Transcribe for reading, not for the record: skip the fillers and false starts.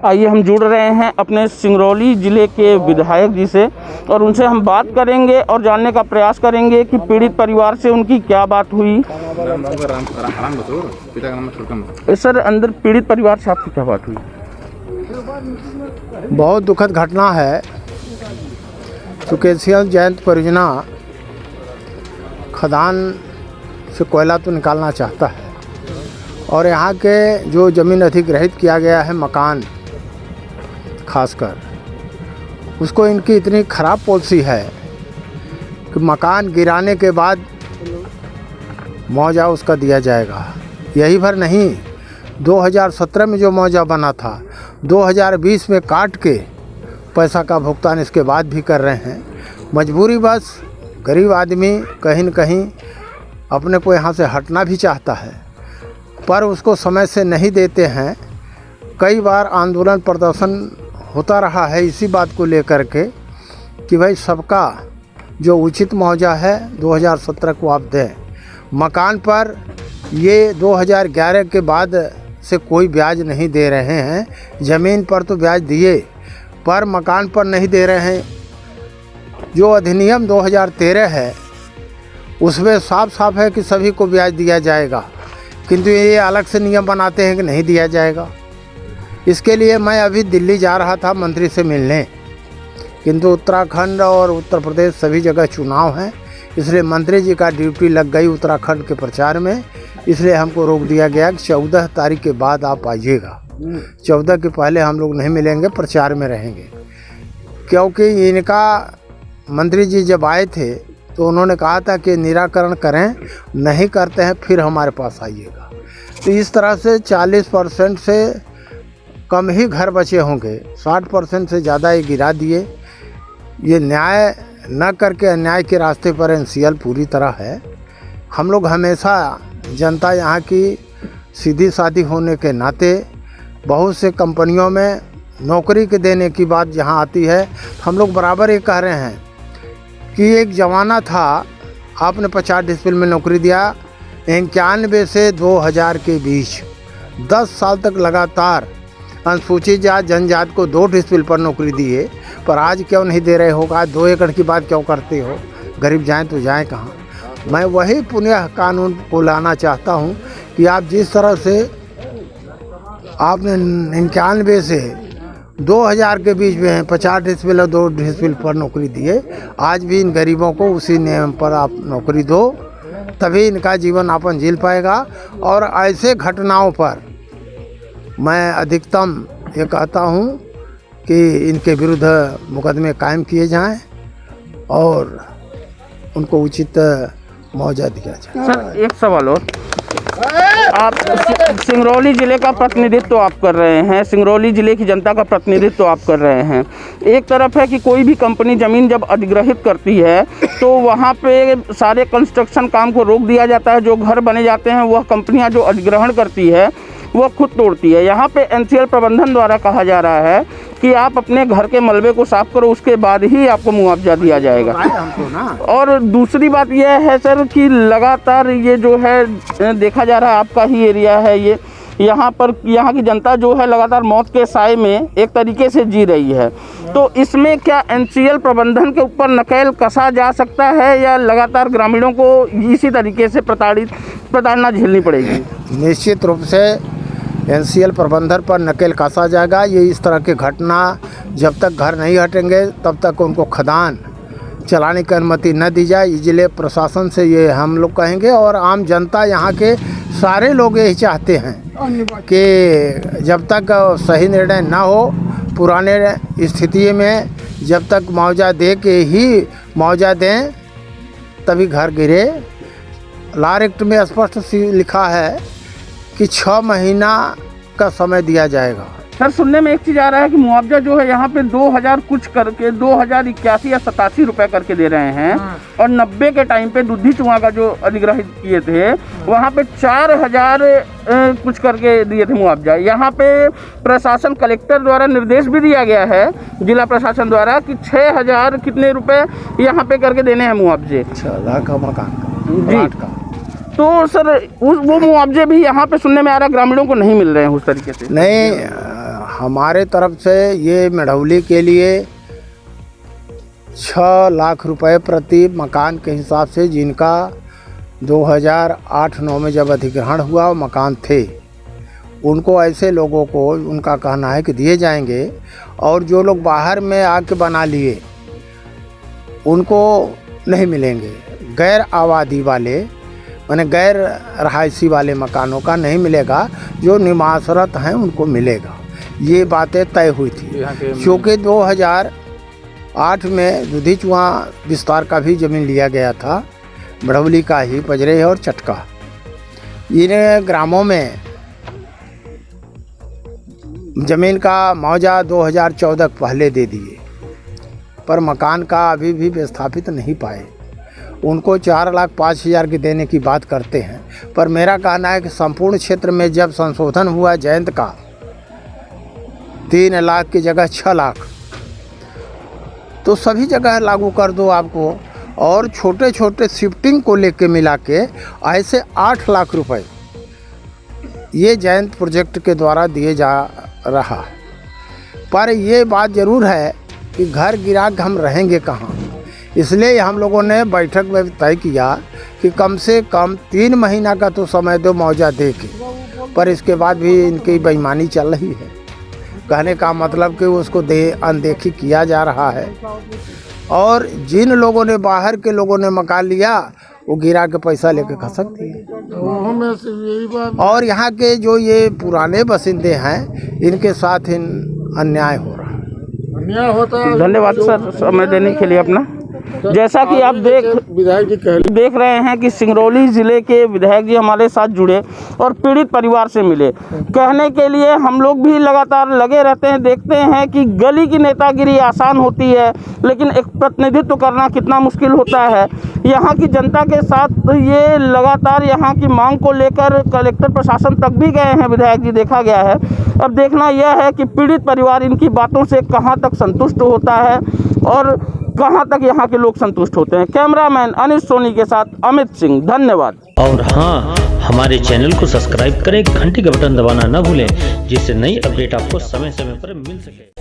आइए हम जुड़ रहे हैं अपने सिंगरौली ज़िले के विधायक जी से और उनसे हम बात करेंगे और जानने का प्रयास करेंगे कि पीड़ित परिवार से उनकी क्या बात हुई। सर, अंदर पीड़ित परिवार से आपकी क्या बात हुई? बहुत दुखद घटना है। सुकेशियल जयंत परियोजना खदान से कोयला तो निकालना चाहता है और यहाँ के जो ज़मीन अधिग्रहित किया गया है मकान खासकर, उसको इनकी इतनी ख़राब पॉलिसी है कि मकान गिराने के बाद मुआवजा उसका दिया जाएगा। यही भर नहीं, 2017 में जो मुआवजा बना था 2020 में काट के पैसा का भुगतान इसके बाद भी कर रहे हैं। मजबूरी बस गरीब आदमी कहीं न कहीं अपने को यहाँ से हटना भी चाहता है पर उसको समय से नहीं देते हैं। कई बार आंदोलन प्रदर्शन होता रहा है इसी बात को लेकर के कि भाई सबका जो उचित मुआवजा है 2017 को आप दें। मकान पर ये 2011 के बाद से कोई ब्याज नहीं दे रहे हैं। ज़मीन पर तो ब्याज दिए पर मकान पर नहीं दे रहे हैं। जो अधिनियम 2013 है उसमें साफ साफ है कि सभी को ब्याज दिया जाएगा, किंतु ये अलग से नियम बनाते हैं कि नहीं दिया जाएगा। इसके लिए मैं अभी दिल्ली जा रहा था मंत्री से मिलने, किंतु उत्तराखंड और उत्तर प्रदेश सभी जगह चुनाव हैं, इसलिए मंत्री जी का ड्यूटी लग गई उत्तराखंड के प्रचार में। इसलिए हमको रोक दिया गया कि 14 तारीख के बाद आप आइएगा, 14 के पहले हम लोग नहीं मिलेंगे, प्रचार में रहेंगे। क्योंकि इनका मंत्री जी जब आए थे तो उन्होंने कहा था कि निराकरण करें, नहीं करते हैं फिर हमारे पास आइएगा। तो इस तरह से 40% से कम ही घर बचे होंगे, 60% से ज़्यादा ये गिरा दिए। ये न्याय न करके अन्याय के रास्ते पर एनसीएल पूरी तरह है। हम लोग हमेशा जनता यहाँ की सीधी सादी होने के नाते बहुत से कंपनियों में नौकरी के देने की बात जहाँ आती है हम लोग बराबर ये कह रहे हैं कि एक ज़माना था, आपने 50 डिस्प्ले में नौकरी दिया, 91 से 2000 के बीच 10 साल तक लगातार अनुसूचित जात जनजात को 2 डिस्प्ले पर नौकरी दिए, पर आज क्यों नहीं दे रहे हो? आज 2 एकड़ की बात क्यों करते हो? गरीब जाएं तो जाएं कहाँ? मैं वही पुनः कानून को लाना चाहता हूँ कि आप जिस तरह से आपने 91 से 2000 के बीच में 50 डिस्प्ले और 2 डिस्प्ले पर नौकरी दिए, आज भी इन गरीबों को उसी नियम पर आप नौकरी दो, तभी इनका जीवन यापन झेल पाएगा। और ऐसे घटनाओं पर मैं अधिकतम ये कहता हूँ कि इनके विरुद्ध मुकदमे कायम किए जाएं और उनको उचित मुआवजा दिया जाए। सर, एक सवाल और, आप सिंगरौली ज़िले का प्रतिनिधित्व आप कर रहे हैं, सिंगरौली ज़िले की जनता का प्रतिनिधित्व आप कर रहे हैं। एक तरफ है कि कोई भी कंपनी ज़मीन जब अधिग्रहित करती है तो वहाँ पे सारे कंस्ट्रक्शन काम को रोक दिया जाता है। जो घर बने जाते हैं वह कंपनियाँ जो अधिग्रहण करती है वह खुद तोड़ती है। यहाँ पे एनसीएल प्रबंधन द्वारा कहा जा रहा है कि आप अपने घर के मलबे को साफ करो, उसके बाद ही आपको मुआवजा दिया जाएगा। और दूसरी बात यह है सर कि लगातार ये जो है देखा जा रहा है, आपका ही एरिया है ये, यहाँ पर यहाँ की जनता जो है लगातार मौत के साए में एक तरीके से जी रही है। तो इसमें क्या एनसीएल प्रबंधन के ऊपर नकेल कसा जा सकता है या लगातार ग्रामीणों को इसी तरीके से प्रताड़ना झेलनी पड़ेगी? निश्चित रूप से एनसीएल प्रबंधन पर नकेल कसा जाएगा। ये इस तरह की घटना जब तक घर नहीं हटेंगे तब तक उनको खदान चलाने की अनुमति न दी जाए। जिले प्रशासन से ये हम लोग कहेंगे और आम जनता यहाँ के सारे लोग यही चाहते हैं कि जब तक सही निर्णय ना हो, पुराने स्थिति में जब तक मुआवजा दे के ही मुआवजा दें तभी घर गिरे। लॉ एक्ट में स्पष्ट लिखा है कि 6 महीना का समय दिया जाएगा। सर, सुनने में एक चीज़ आ रहा है कि मुआवजा जो है यहाँ पे 2000 कुछ करके 2081 या 87 रुपये करके दे रहे हैं और 90 के टाइम पे दुधी चुहा का जो अधिग्रहित किए थे वहाँ पे 4000 कुछ करके दिए थे मुआवजा। यहाँ पे प्रशासन कलेक्टर द्वारा निर्देश भी दिया गया है जिला प्रशासन द्वारा कि 6000 कितने रुपए यहाँ पे करके देने हैं मुआवजे। 6 लाख का मकान जी। तो सर वो मुआवजे भी यहाँ पे सुनने में आ रहा है ग्रामीणों को नहीं मिल रहे हैं उस तरीके से। नहीं, हमारे तरफ से ये मढ़ौली के लिए 6 लाख रुपए प्रति मकान के हिसाब से, जिनका 2008-9 में जब अधिग्रहण हुआ वो मकान थे, उनको ऐसे लोगों को उनका कहना है कि दिए जाएंगे। और जो लोग बाहर में आके बना लिए उनको नहीं मिलेंगे। गैर आबादी वाले माने गैर रहायशी वाले मकानों का नहीं मिलेगा, जो निवासरत हैं उनको मिलेगा। ये बातें तय हुई थी। क्योंकि 2008 में दुधिचुआ विस्तार का भी ज़मीन लिया गया था, मढ़ौली का ही, पजरे और चटका। इन ग्रामों में ज़मीन का मुआवजा 2014 पहले दे दिए, पर मकान का अभी भी विस्थापित नहीं पाए। उनको 4,05,000 की देने की बात करते हैं, पर मेरा कहना है कि संपूर्ण क्षेत्र में जब संशोधन हुआ जयंत का 3 लाख की जगह 6 लाख, तो सभी जगह लागू कर दो आपको। और छोटे छोटे शिफ्टिंग को लेके मिला के ऐसे 8 लाख रुपए ये जयंत प्रोजेक्ट के द्वारा दिए जा रहा है। पर ये बात ज़रूर है कि घर गिरा के हम रहेंगे कहाँ, इसलिए हम लोगों ने बैठक में तय किया कि कम से कम 3 महीना का तो समय दो मुआवजा दे के। पर इसके बाद भी इनकी बेईमानी चल रही है। कहने का मतलब कि उसको अनदेखी किया जा रहा है। और जिन लोगों ने, बाहर के लोगों ने मकान लिया, वो गिरा के पैसा लेके खसक दिए। और यहाँ के जो ये पुराने बासिंदे हैं, इनके साथ अन्याय हो रहा है। अन्याय होता है। धन्यवाद सर समय देने के लिए अपना। जैसा कि आप विधायक जी देख रहे हैं कि सिंगरौली ज़िले के विधायक जी हमारे साथ जुड़े और पीड़ित परिवार से मिले। कहने के लिए हम लोग भी लगातार लगे रहते हैं, देखते हैं कि गली की नेतागिरी आसान होती है, लेकिन एक प्रतिनिधित्व करना कितना मुश्किल होता है। यहाँ की जनता के साथ ये लगातार यहाँ की मांग को लेकर कलेक्टर प्रशासन तक भी गए हैं विधायक जी, देखा गया है। अब देखना यह है कि पीड़ित परिवार इनकी बातों से कहाँ तक संतुष्ट होता है और कहां तक यहां के लोग संतुष्ट होते हैं। कैमरामैन अनिश सोनी के साथ अमित सिंह, धन्यवाद। और हाँ, हमारे चैनल को सब्सक्राइब करें, घंटी का बटन दबाना न भूलें, जिससे नई अपडेट आपको समय समय पर मिल सके।